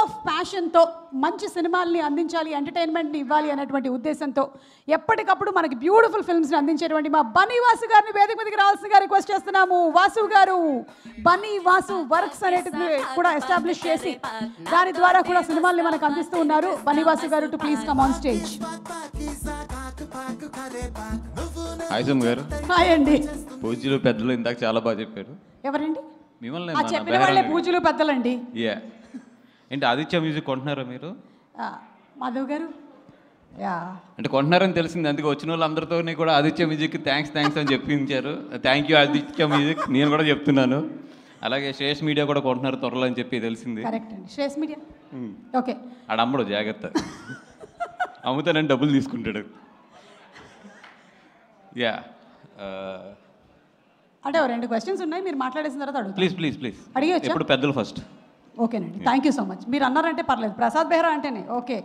Of ప్యాషన్తో మంచి సినిమాల్ని అందించాలి, ఎంటర్టైన్మెంట్ని ఇవ్వాలి అనేటువంటి ఉద్దేశంతో ఎప్పటికప్పుడు మనకి బ్యూటిఫుల్ ఫిల్మ్స్ని అందించేటువంటి మా బన్నీ వాసు గారిని వేదిక మీదకి రావాల్సిందిగా రిక్వెస్ట్ చేస్తున్నాము. వాసు గారు బన్నీ వాసు వర్క్స్ అనేటిది కూడా ఎస్టాబ్లిష్ చేసి దాని ద్వారా కూడా సినిమాల్ని మనకు అందిస్తూ ఉన్నారు. Bunny Vasu garu to please come on stage. Hi సుమ్ గారు. హాయ్ అండి. పూజలు పెద్దలు ఇందాక చాలా బాగా చెప్పారు. ఎవరండి? మిమ్మల్ని చెప్పిన వాళ్ళే పూజలు పెద్దలండి. యా ఏంటి ఆదిత్య మ్యూజిక్ కొంటున్నారా మీరు? మాధవ్ గారు యా అంటే కొంటున్నారని తెలిసింది, అందుకే వచ్చిన వాళ్ళందరితో కూడా ఆదిత్య మ్యూజిక్ థ్యాంక్స్ అని చెప్పించారు. Thank you Aditya music. నేను కూడా చెప్తున్నాను. అలాగే శ్రేష్ మీడియా కూడా కొంటున్నారు త్వరలో అని చెప్పి తెలిసింది. కరెక్ట్ అండి. Shresh media okay. ఆడ అమ్మడు జాగ్రత్త, అమ్ముతానని డబ్బులు తీసుకుంటాడు. యా అంటే 2 క్వశ్చన్స్ ఉన్నాయి, మీరు మాట్లాడేసిన తర్వాత అడుగు. ప్లీజ్ అడిగేయచ్చు. ఇప్పుడు పెద్దలు ఫస్ట్. ఓకేనండి, థ్యాంక్ యూ సో మచ్. మీరు అన్నారంటే పర్లేదు. ప్రసాద్ బెహ్రా అంటేనే ఓకే.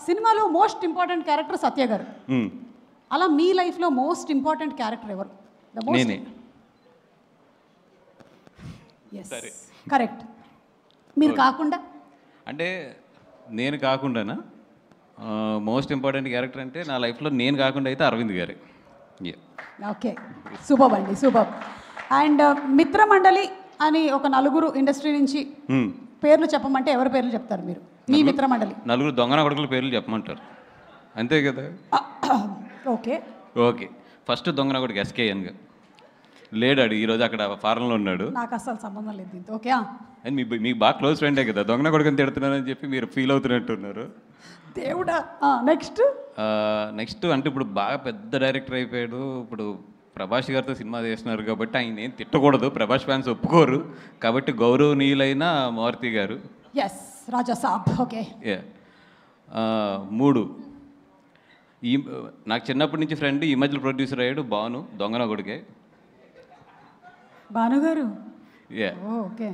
సినిమాలో మోస్ట్ ఇంపార్టెంట్ క్యారెక్టర్ సత్య గారు. అలా మీ లైఫ్లో మోస్ట్ ఇంపార్టెంట్ క్యారెక్టర్ ఎవరు? నేనే. కరెక్ట్. మీరు కాకుండా అంటే నేను కాకుండానా? మోస్ట్ ఇంపార్టెంట్ క్యారెక్టర్ అంటే నా లైఫ్లో నేను కాకుండా అయితే అరవింద్ గారే. ఓకే, సూపర్ అండి, సూపర్. అండ్ మిత్రమండలి అని ఒక నలుగురు ఇండస్ట్రీ నుంచి పేర్లు చెప్పమంటే ఎవరి పేర్లు చెప్తారు మీరు? మీ మిత్రమండలి నలుగురు దొంగన కొడుకుల పేర్లు చెప్పమంటారు, అంతే కదా? ఓకే ఫస్ట్ దొంగన కొడుకు ఎస్కేఎన్ గారు లేడాడు, ఈరోజు అక్కడ ఫారెన్లో ఉన్నాడు. నాకు అసలు సంబంధం లేదు దీంతో. ఓకే, అని మీకు బాగా క్లోజ్ ఫ్రెండే కదా, దొంగన కొడుకుని తిడుతున్నారని చెప్పి మీరు ఫీల్ అవుతున్నట్టున్నారు. దేవుడా. నెక్స్ట్ అంటే ఇప్పుడు బాగా పెద్ద డైరెక్టర్ అయిపోయాడు. ఇప్పుడు ప్రభాస్ గారితో సినిమా చేస్తున్నారు కాబట్టి ఆయన ఏం తిట్టకూడదు, ప్రభాస్ ఫ్యాన్స్ ఒప్పుకోరు కాబట్టి గౌరవనీయులైన మారుతి గారు. ఎస్ రాజా సాబ్. ఓకే. 3 ఈ నాకు చిన్నప్పటి నుంచి ఫ్రెండ్, ఈ మధ్యలో ప్రొడ్యూసర్ అయ్యాడు భాను, దొంగన కొడుకే. భాను గారు. ఓకే.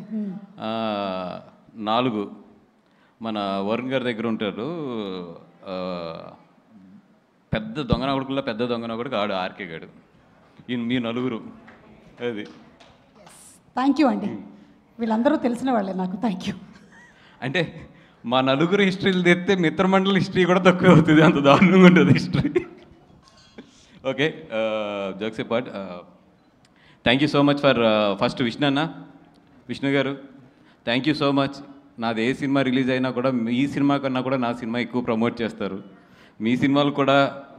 4 మన వరుణ్ గారి దగ్గర ఉంటారు, పెద్ద దొంగన కొడుకుల్లో పెద్ద దొంగన కొడుకు ఆడు ఆర్కే గాడు. మీ నలుగురు అది. థ్యాంక్ యూ అండి, వీళ్ళందరూ తెలిసిన వాళ్ళే నాకు. Thank you. అంటే మా నలుగురు హిస్టరీలు తెస్తే మిత్రమండలి హిస్టరీ కూడా తక్కువ అవుతుంది, అంత దారుణంగా ఉంటుంది history. Okay, jokes apart, thank you so much for first Vishnu గారు థ్యాంక్ యూ సో మచ్. నాది ఏ సినిమా రిలీజ్ అయినా కూడా మీ సినిమా కన్నా కూడా నా సినిమా ఎక్కువ ప్రమోట్ చేస్తారు. మీ సినిమాలు కూడా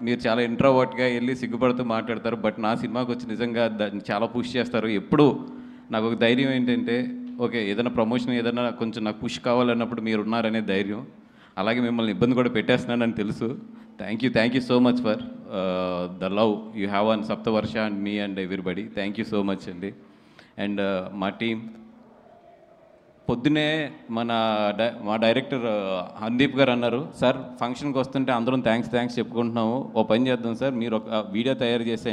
మీరు చాలా ఇంట్రోవర్ట్గా వెళ్ళి సిగ్గుపడుతూ మాట్లాడతారు, బట్ నా సినిమాకి వచ్చి నిజంగా చాలా పుష్ చేస్తారు. ఎప్పుడు నాకు ఒక ధైర్యం ఏంటంటే ఓకే ఏదైనా ప్రమోషన్ ఏదైనా కొంచెం నాకు పుష్ కావాలన్నప్పుడు మీరు ఉన్నారనే ధైర్యం. అలాగే మిమ్మల్ని ఇబ్బంది కూడా పెట్టేస్తున్నానని తెలుసు. Thank you so much for the love you have on Saptavarsha and మీ and everybody. Thank you so much అండి. అండ్ మా టీం పొద్దునే మా డైరెక్టర్ హందీప్ గారు అన్నారు, సార్ ఫంక్షన్కి వస్తుంటే అందరం థ్యాంక్స్ చెప్పుకుంటున్నాము, ఓ పని చేద్దాం సార్, మీరు ఒక వీడియో తయారు చేసి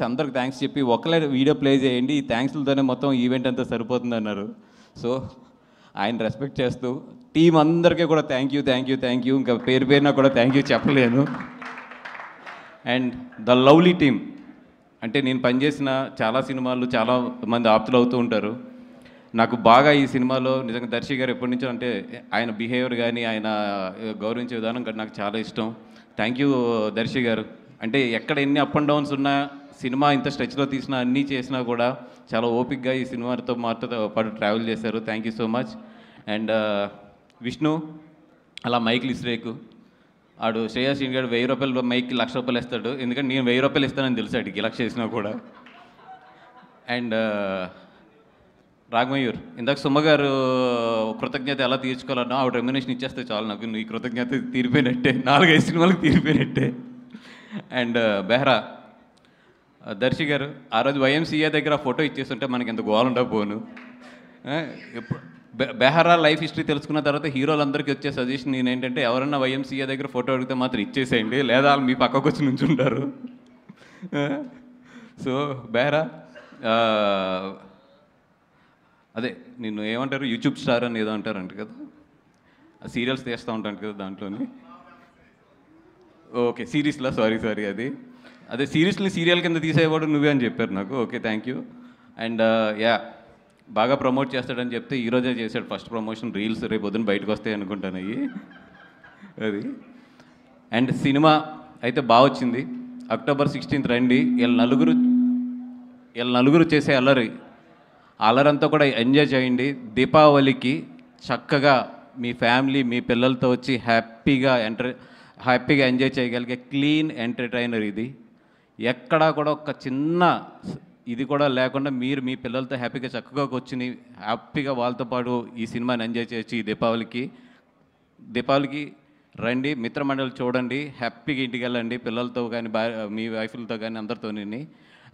అందరికి థ్యాంక్స్ చెప్పి ఒకలే వీడియో ప్లే చేయండి, ఈ థ్యాంక్స్లతోనే మొత్తం ఈవెంట్ అంతా సరిపోతుంది అన్నారు. సో ఆయన రెస్పెక్ట్ చేస్తూ టీం అందరికీ కూడా థ్యాంక్ యూ, ఇంకా పేరున కూడా థ్యాంక్ యూ చెప్పలేను. అండ్ ద లవ్లీ టీమ్, అంటే నేను పనిచేసిన చాలా సినిమాలు చాలా మంది ఆప్తులు అవుతూ ఉంటారు. నాకు బాగా ఈ సినిమాలో నిజంగా దర్శి గారు ఎప్పటి నుంచో అంటే ఆయన బిహేవియర్ కానీ ఆయన గౌరవించే విధానం కానీ నాకు చాలా ఇష్టం. థ్యాంక్ యూ దర్శి గారు. అంటే ఎక్కడ ఎన్ని అప్ అండ్ డౌన్స్ ఉన్నా సినిమా ఇంత స్ట్రెచ్లో తీసినా అన్నీ చేసినా కూడా చాలా ఓపిక్గా ఈ సినిమాతో మాతో పాటు ట్రావెల్ చేశారు. Thank you so much. And Vishnu అలా మైక్లు ఇస్రేకు ఆడు శ్రేయస్ శ్రీని గారు 1000 రూపాయలు మైక్కి 1,00,000 రూపాయలు ఇస్తాడు, ఎందుకంటే నేను 1000 రూపాయలు ఇస్తానని తెలుసు అడిగి 1,00,000 చేసినా కూడా. అండ్ రాఘమయూర్ ఇందాక సుమ్మ గారు కృతజ్ఞత ఎలా తీర్చుకోవాలన్నా ఆవిడ రెమ్యునేషన్ ఇచ్చేస్తే చాలు, నాకు నీ కృతజ్ఞత తీరిపోయినట్టే, 4-5 సినిమాలకు తీరిపోయినట్టే. అండ్ బెహ్రా దర్శి గారు ఆ రోజు YMCA దగ్గర ఫోటో ఇచ్చేస్తుంటే మనకి ఎంత గోల్ ఉండకపోను. బెహ్రా లైఫ్ హిస్టరీ తెలుసుకున్న తర్వాత హీరోలందరికీ వచ్చే సజెషన్ నేనేంటంటే ఎవరన్నా YMCA దగ్గర ఫోటో అడిగితే మాత్రం ఇచ్చేసేయండి, లేదా వాళ్ళు మీ పక్కకు వచ్చి నుంచుంటారు. సో బెహ్రా అదే నిన్ను ఏమంటారు యూట్యూబ్ స్టార్ అని ఏదో అంటారంట కదా, సీరియల్స్ తీస్తూ ఉంటాను కదా దాంట్లోని. ఓకే సిరీస్లో సారీ అదే సిరీస్ని సీరియల్ కింద తీసేవాడు నువ్వే అని చెప్పారు నాకు. Okay thank you. అండ్ బాగా ప్రమోట్ చేస్తాడని చెప్తే ఈరోజే చేశాడు ఫస్ట్ ప్రమోషన్. రీల్స్ రేపు పొద్దున బయటకు వస్తాయి అనుకుంటాను అవి. అది అండ్ సినిమా అయితే బాగా వచ్చింది. అక్టోబర్ 16th రండి. వీళ్ళ నలుగురు చేసే అల్లరంతా కూడా ఎంజాయ్ చేయండి. దీపావళికి చక్కగా మీ ఫ్యామిలీ మీ పిల్లలతో వచ్చి హ్యాపీగా ఎంజాయ్ చేయగలిగే క్లీన్ ఎంటర్టైనర్ ఇది. ఎక్కడా కూడా ఒక చిన్న ఇది కూడా లేకుండా మీరు మీ పిల్లలతో హ్యాపీగా చక్కగా కూర్చుని హ్యాపీగా వాళ్ళతో పాటు ఈ సినిమాని ఎంజాయ్ చేయొచ్చు. ఈ దీపావళికి రండి, మిత్రమండలి చూడండి, హ్యాపీగా ఇంటికి వెళ్ళండి పిల్లలతో కానీ మీ వైఫ్లతో కానీ అందరితోని.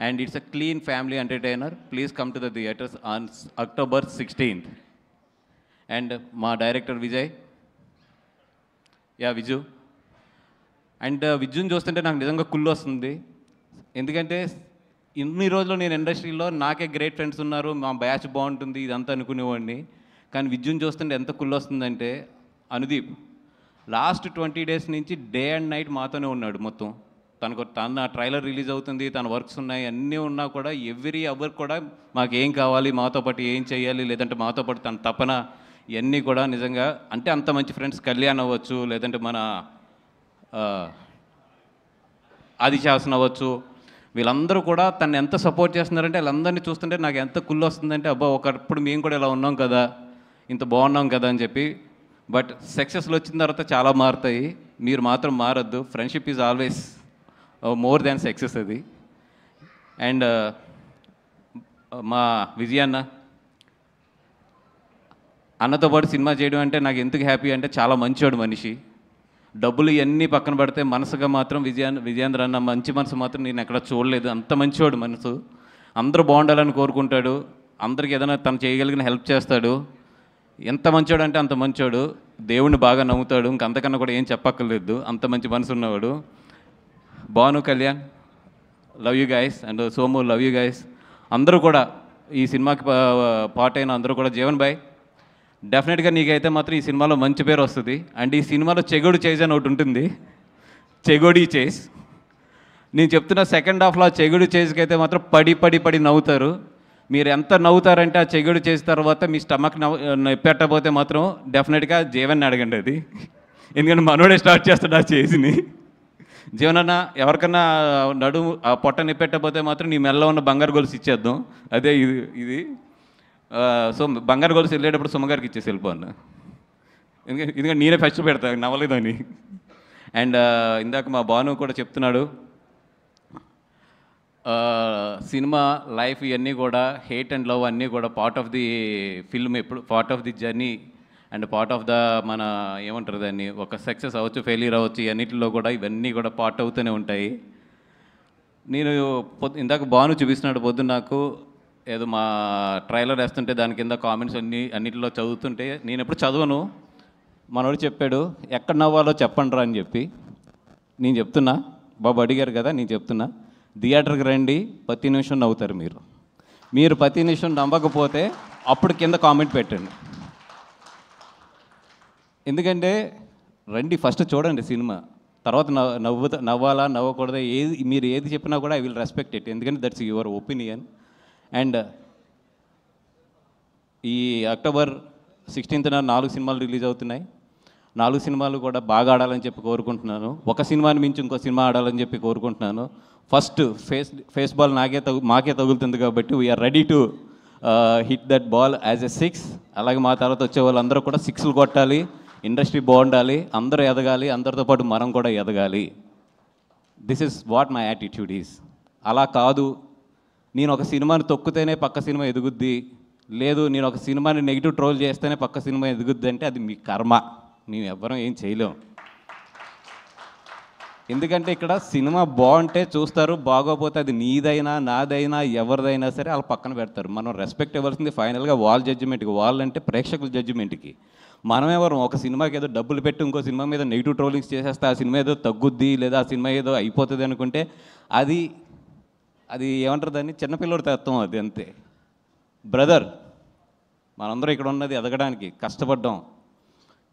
And it's a clean family entertainer. Please come to the theatres on October 16th. And మా డైరెక్టర్ విజయ్, విజు. అండ్ విజుని చూస్తుంటే నాకు నిజంగా కుళ్ళు వస్తుంది. ఎందుకంటే ఇన్ని రోజులు నేను ఇండస్ట్రీలో నాకే గ్రేట్ ఫ్రెండ్స్ ఉన్నారు, మా బ్యాచ్ బాగుంటుంది ఇదంతా అనుకునేవాడిని. కానీ విజుని చూస్తుంటే ఎంత కుళ్ళు వస్తుందంటే, అనుదీప్ లాస్ట్ 20 days నుంచి డే అండ్ నైట్ మాతోనే ఉన్నాడు మొత్తం. తన ట్రైలర్ రిలీజ్ అవుతుంది, తన వర్క్స్ ఉన్నాయి, అన్నీ ఉన్నా కూడా ఎవ్రీ అవర్ కూడా మాకేం కావాలి, మాతో పాటు ఏం చేయాలి, లేదంటే మాతో పాటు తన తపన, ఇవన్నీ కూడా నిజంగా అంటే అంత మంచి ఫ్రెండ్స్. కళ్యాణ్ అవ్వచ్చు, లేదంటే మన ఆదిశాసన్ అవ్వచ్చు, వీళ్ళందరూ కూడా తను ఎంత సపోర్ట్ చేస్తున్నారంటే వీళ్ళందరినీ చూస్తుంటే నాకు ఎంత కుళ్ళు వస్తుందంటే, అబ్బా ఒకప్పుడు మేము కూడా ఇలా ఉన్నాం కదా, ఇంత బాగున్నాం కదా అని చెప్పి. బట్ సక్సెస్లు వచ్చిన తర్వాత చాలా మారుతాయి, మీరు మాత్రం మారద్దు. Friendship is always more than success అది. అండ్ మా విజయ్ అన్నతో పాటు సినిమా చేయడం అంటే నాకు ఎందుకు హ్యాపీ అంటే, చాలా మంచివాడు మనిషి. డబ్బులు ఇవన్నీ పక్కన పడితే మనసుగా మాత్రం విజయేంద్ర అన్న మంచి మనసు మాత్రం నేను ఎక్కడ చూడలేదు. అంత మంచివాడు మనసు. అందరూ బాగుండాలని కోరుకుంటాడు, అందరికి ఏదైనా తను చేయగలిగిన హెల్ప్ చేస్తాడు. ఎంత మంచివాడు అంటే అంత మంచివాడు. దేవుణ్ణి బాగా నమ్ముతాడు, ఇంకంతకన్నా కూడా ఏం చెప్పక్కర్లేదు, అంత మంచి మనసు ఉన్నవాడు. Bhanu, Kalyan, love you guys. And Somu, love you guys. అందరూ కూడా ఈ సినిమాకి పార్ట్ అయిన అందరూ కూడా, జీవన్ బాయ్ డెఫినెట్గా నీకైతే మాత్రం ఈ సినిమాలో మంచి పేరు వస్తుంది. అండ్ ఈ సినిమాలో చెగోడి చేజ్ అని ఒకటి ఉంటుంది, చెగోడి చేజ్. నేను చెప్తున్న సెకండ్ హాఫ్లో ఆ చెగోడి చేజ్కి అయితే మాత్రం పడి నవ్వుతారు. మీరు ఎంత నవ్వుతారంటే ఆ చెగోడి చేసిన తర్వాత మీ స్టమక్ పెట్టకపోతే మాత్రం డెఫినెట్గా జీవన్ని అడగండి అది. ఎందుకంటే మనోడే స్టార్ట్ చేస్తాడు ఆ చేజ్ని. జీవనన్న ఎవరికన్నా నడుము ఆ పొట్ట నిప్పెట్టకపోతే మాత్రం నీ మెల్ల ఉన్న బంగారు గొలుసు ఇచ్చేద్దాం. అదే ఇది సో బంగారు గొలుసు వెళ్ళేటప్పుడు సుమ్మగారికి ఇచ్చేసి వెళ్ళిపోను, ఎందుకంటే నేనే ఫస్ట్ పెడతా నవ్వలేదని. అండ్ ఇందాక మా భాను కూడా చెప్తున్నాడు, సినిమా లైఫ్ ఇవన్నీ కూడా హేట్ అండ్ లవ్ అన్నీ కూడా పార్ట్ ఆఫ్ ది ఫిల్మ్, ఎప్పుడు part of the journey and part of the మన ఏమంటారు దాన్ని, ఒక సక్సెస్ అవ్వచ్చు, ఫెయిల్యూర్ అవ్వచ్చు, ఇవన్నిటిలో కూడా ఇవన్నీ కూడా పార్ట్ అవుతూనే ఉంటాయి. నేను ఇందాక భాను చూపిస్తున్నాడు పొద్దున్న నాకు, ఏదో మా ట్రైలర్ వేస్తుంటే దాని కింద కామెంట్స్ అన్నిటిలో చదువుతుంటే నేను ఎప్పుడు చదవను. మనోడు చెప్పాడు ఎక్కడ నవ్వాలో చెప్పండి రా అని చెప్పి. నేను చెప్తున్నా, బాబు అడిగారు కదా, నేను చెప్తున్నా, థియేటర్కి రండి, ప్రతి నిమిషం నవ్వుతారు మీరు ప్రతి నిమిషం నవ్వకపోతే అప్పుడు కింద కామెంట్ పెట్టండి. ఎందుకంటే రండి, ఫస్ట్ చూడండి సినిమా, తర్వాత నవ్వాలా నవ్వకూడదా మీరు ఏది చెప్పినా కూడా ఐ విల్ రెస్పెక్ట్ ఇట్, ఎందుకంటే దట్స్ యువర్ ఒపీనియన్. అండ్ ఈ October 16th 4 సినిమాలు రిలీజ్ అవుతున్నాయి. 4 సినిమాలు కూడా బాగా ఆడాలని చెప్పి కోరుకుంటున్నాను. ఒక సినిమాని మించి ఇంకో సినిమా ఆడాలని చెప్పి కోరుకుంటున్నాను. ఫస్ట్ ఫేస్ బాల్ మాకే తగులుతుంది కాబట్టి we're ready to hit that ball as a 6. అలాగే మా తర్వాత వచ్చే వాళ్ళందరూ కూడా 6లు కొట్టాలి, ఇండస్ట్రీ బాగుండాలి, అందరూ ఎదగాలి, అందరితో పాటు మనం కూడా ఎదగాలి. This is what my attitude is. అలా కాదు నేను ఒక సినిమాని తొక్కితేనే పక్క సినిమా ఎదుగుద్ది, లేదు నేను ఒక సినిమాని నెగిటివ్ ట్రోల్ చేస్తేనే పక్క సినిమా ఎదుగుద్ది అంటే అది మీ కర్మ, మేము ఎవ్వరం ఏం చేయలేం. ఎందుకంటే ఇక్కడ సినిమా బాగుంటే చూస్తారు, బాగోపోతే అది నీదైనా నాదైనా ఎవరిదైనా సరే వాళ్ళు పక్కన పెడతారు. మనం రెస్పెక్ట్ ఇవ్వాల్సింది ఫైనల్గా వాళ్ళ జడ్జిమెంట్కి, వాళ్ళంటే ప్రేక్షకుల జడ్జిమెంట్కి. మనం ఎవరు ఒక సినిమాకి ఏదో డబ్బులు పెట్టి ఇంకో సినిమా మీద నెగిటివ్ ట్రోలింగ్స్ చేసేస్తే ఆ సినిమా ఏదో తగ్గుద్ది, లేదా ఆ సినిమా ఏదో అయిపోతుంది అనుకుంటే అది ఏమంటారు దాన్ని, చిన్నపిల్లడి తత్వం అది, అంతే. బ్రదర్, మనందరం ఇక్కడ ఉన్నది ఎదగడానికి, కష్టపడ్డాం,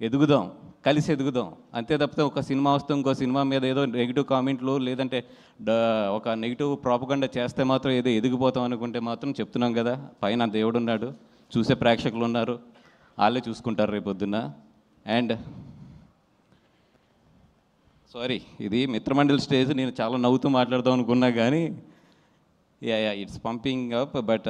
ఎదుగుదాం, కలిసి ఎదుగుదాం, అంతే తప్పితే ఒక సినిమా వస్తే ఇంకో సినిమా మీద ఏదో నెగిటివ్ కామెంట్లు లేదంటే ఒక నెగిటివ్ ప్రాపగండా చేస్తే మాత్రం ఏదో ఎదిగిపోతాం అనుకుంటే మాత్రం చెప్తున్నాం కదా, పైన దేవుడు ఉన్నాడు, చూసే ప్రేక్షకులు ఉన్నారు, వాళ్ళే చూసుకుంటారు రేపొద్దున. అండ్ సారీ, ఇది మిత్రమండలి స్టేజ్, నేను చాలా నవ్వుతూ మాట్లాడదాం అనుకున్నా కానీ ఇట్స్ పంపింగ్ అప్. బట్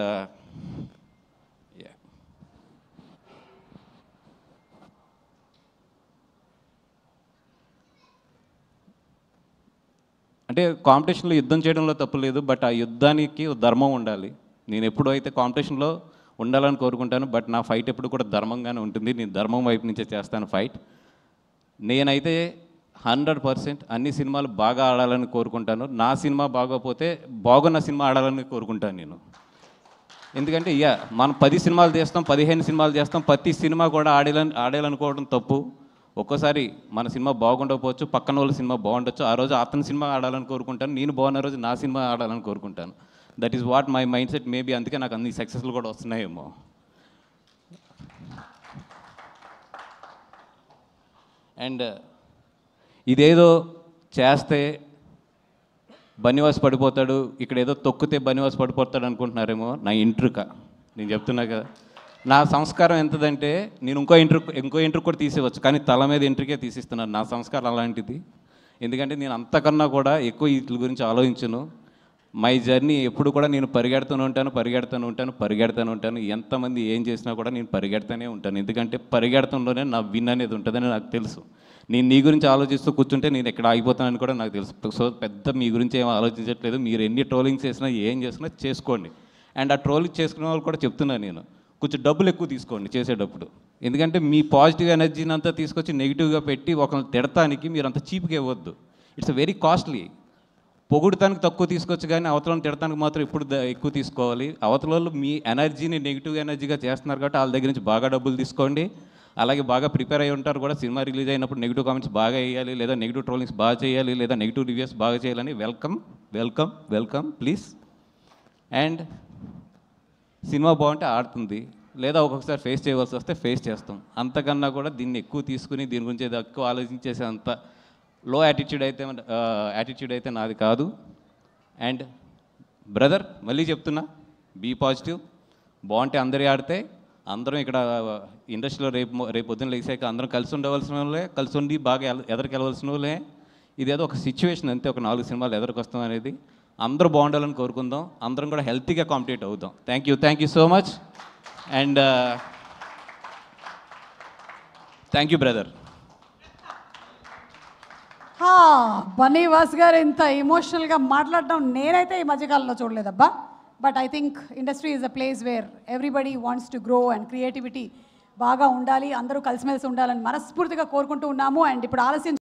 అంటే కాంపిటీషన్లో యుద్ధం చేయడంలో తప్పు లేదు, బట్ ఆ యుద్ధానికి ధర్మం ఉండాలి. నేను ఎప్పుడు అయితే కాంపిటీషన్లో ఉండాలని కోరుకుంటాను, బట్ నా ఫైట్ ఎప్పుడు కూడా ధర్మంగానే ఉంటుంది. నేను ధర్మం వైపు నుంచే చేస్తాను ఫైట్. నేనైతే 100% అన్ని సినిమాలు బాగా ఆడాలని కోరుకుంటాను. నా సినిమా బాగోపోతే బాగున్న సినిమా ఆడాలని కోరుకుంటాను నేను. ఎందుకంటే మనం 10 సినిమాలు చేస్తాం, 15 సినిమాలు చేస్తాం, ప్రతి సినిమా కూడా ఆడాలనుకోవడం తప్పు. ఒక్కోసారి మన సినిమా బాగుండకపోవచ్చు, పక్కన వాళ్ళ సినిమా బాగుండొచ్చు. ఆ రోజు అతని సినిమా ఆడాలని కోరుకుంటాను, నేను బాగున్న రోజు నా సినిమా ఆడాలని కోరుకుంటాను. That is what my mind set. Maybe అందుకే నాకు అన్ని సక్సెస్లు కూడా వస్తున్నాయేమో. అండ్ ఇదేదో చేస్తే బన్నివాస్ పడిపోతాడు, ఇక్కడ ఏదో తొక్కితే బన్నివాస్ పడిపోతాడు అనుకుంటున్నారేమో. నా ఇంట్రుక నేను చెప్తున్నా కదా, నా సంస్కారం ఎంతదంటే నేను ఇంకో ఇంట్రుక్ కూడా తీసేవచ్చు, కానీ తల మీద ఇంట్రుకే తీసిస్తున్నాను. నా సంస్కారం అలాంటిది. ఎందుకంటే నేను అంతకన్నా కూడా ఎక్కువ వీటి గురించి ఆలోచించను. మై జర్నీ ఎప్పుడు కూడా నేను పరిగెడుతూనే ఉంటాను. ఎంతమంది ఏం చేసినా కూడా నేను పరిగెడుతూనే ఉంటాను. ఎందుకంటే పరిగెడతంలోనే నా విన్ అనేది ఉంటుందని నాకు తెలుసు. నేను నీ గురించి ఆలోచిస్తూ కూర్చుంటే నేను ఎక్కడ ఆగిపోతానని కూడా నాకు తెలుసు. సో పెద్ద మీ గురించి ఏం ఆలోచించట్లేదు. మీరు ఎన్ని ట్రోలింగ్స్ చేసినా ఏం చేసినా చేసుకోండి. అండ్ ఆ ట్రోలింగ్ చేసుకునే వాళ్ళు కూడా చెప్తున్నాను నేను, కొంచెం డబ్బులు ఎక్కువ తీసుకోండి చేసేటప్పుడు. ఎందుకంటే మీ పాజిటివ్ ఎనర్జీని అంతా తీసుకొచ్చి నెగిటివ్గా పెట్టి ఒకరిని తిడటానికి మీరు అంత చీప్గా ఇవ్వద్దు. It's very costly. పొగుడుతానికి తక్కువ తీసుకోవచ్చు, కానీ అవతలను తిడటానికి మాత్రం ఇప్పుడు ఎక్కువ తీసుకోవాలి. అవతలలో మీ ఎనర్జీని నెగిటివ్ ఎనర్జీగా చేస్తున్నారు కాబట్టి వాళ్ళ దగ్గర నుంచి బాగా డబ్బులు తీసుకోండి. అలాగే బాగా ప్రిపేర్ అయి ఉంటారు కూడా. సినిమా రిలీజ్ అయినప్పుడు నెగిటివ్ కామెంట్స్ బాగా వేయాలి, లేదా నెగిటివ్ ట్రోలింగ్స్ బాగా చేయాలి, లేదా నెగిటివ్ రివ్యూస్ బాగా చేయాలని వెల్కమ్ ప్లీజ్. అండ్ సినిమా బాగుంటే ఆడుతుంది, లేదా ఒక్కొక్కసారి ఫేస్ చేయవలసి వస్తే ఫేస్ చేస్తాం. అంతకన్నా కూడా దీన్ని ఎక్కువ తీసుకుని దీని గురించి ఎక్కువ ఆలోచించేసే అంత లో యాటిట్యూడ్ అయితే నాది కాదు. అండ్ బ్రదర్ మళ్ళీ చెప్తున్నా, బీ పాజిటివ్. బాగుంటే అందరి ఆడితే అందరం ఇక్కడ ఇండస్ట్రీలో రేపు పొద్దున్న లేచాక అందరం కలిసి ఉండవలసిన వాళ్ళే, కలిసి ఉండి బాగా ఎదరికెళ్ళవలసిన వాళ్ళే. ఇదేదో ఒక సిచ్యువేషన్ అంతే, ఒక 4 సినిమాలు ఎదరికొస్తాం అనేది. అందరూ బాగుండాలని కోరుకుందాం, అందరం కూడా హెల్తీగా కాంపిటేట్ అవుదాం. Thank you so much. And thank you brother. Bunny Vas గారు ఇంత ఎమోషనల్గా మాట్లాడడం నేనైతే ఈ మధ్యకాలంలో చూడలేదబ్బా. But I think industry is a place where everybody wants to grow and creativity బాగా ఉండాలి, అందరూ కలిసిమెలిసి ఉండాలని మనస్ఫూర్తిగా కోరుకుంటూ ఉన్నాము. అండ్ ఇప్పుడు ఆలస్యం